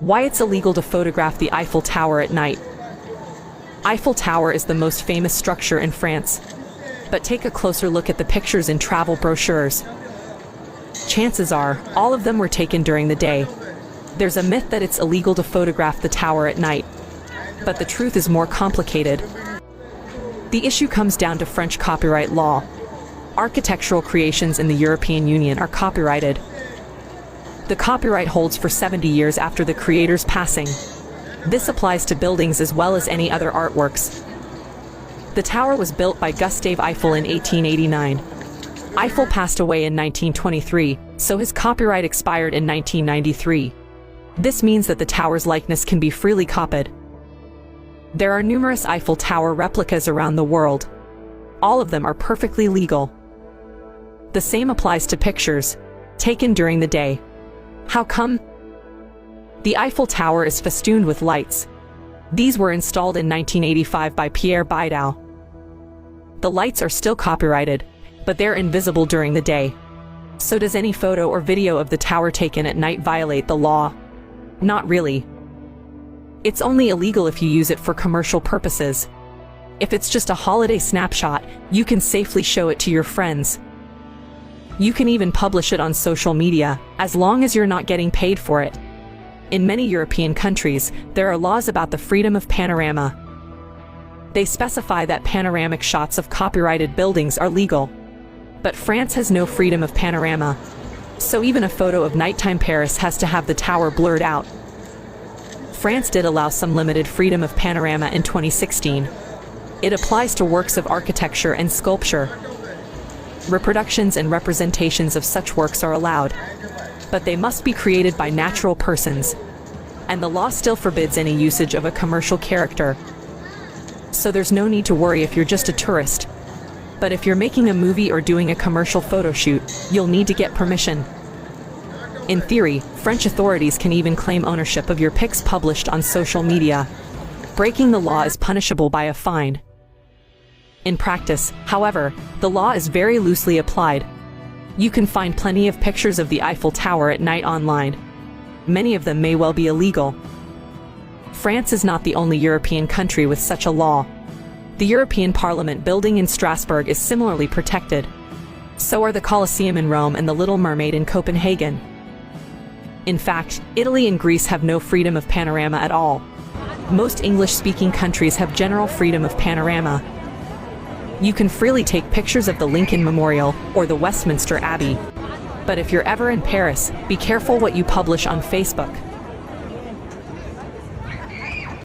Why it's illegal to photograph the Eiffel Tower at night. Eiffel Tower is the most famous structure in France. But take a closer look at the pictures in travel brochures. Chances are, all of them were taken during the day. There's a myth that it's illegal to photograph the tower at night. But the truth is more complicated. The issue comes down to French copyright law. Architectural creations in the European Union are copyrighted. The copyright holds for 70 years after the creator's passing. This applies to buildings as well as any other artworks. The tower was built by Gustave Eiffel in 1889. Eiffel passed away in 1923, so his copyright expired in 1993. This means that the tower's likeness can be freely copied. There are numerous Eiffel Tower replicas around the world. All of them are perfectly legal. The same applies to pictures taken during the day. How come? The Eiffel Tower is festooned with lights. These were installed in 1985 by Pierre Bidau. The lights are still copyrighted, but they're invisible during the day. So does any photo or video of the tower taken at night violate the law? Not really. It's only illegal if you use it for commercial purposes. If it's just a holiday snapshot, you can safely show it to your friends. You can even publish it on social media, as long as you're not getting paid for it. In many European countries, there are laws about the freedom of panorama. They specify that panoramic shots of copyrighted buildings are legal. But France has no freedom of panorama. So even a photo of nighttime Paris has to have the tower blurred out. France did allow some limited freedom of panorama in 2016. It applies to works of architecture and sculpture. Reproductions and representations of such works are allowed, but they must be created by natural persons, and the law still forbids any usage of a commercial character. So there's no need to worry if you're just a tourist. But if you're making a movie or doing a commercial photo shoot, you'll need to get permission. In theory, French authorities can even claim ownership of your pics published on social media. Breaking the law is punishable by a fine. In practice, however, the law is very loosely applied. You can find plenty of pictures of the Eiffel Tower at night online. Many of them may well be illegal. France is not the only European country with such a law. The European Parliament building in Strasbourg is similarly protected. So are the Colosseum in Rome and the Little Mermaid in Copenhagen. In fact, Italy and Greece have no freedom of panorama at all. Most English-speaking countries have general freedom of panorama. You can freely take pictures of the Lincoln Memorial or the Westminster Abbey. But if you're ever in Paris, be careful what you publish on Facebook.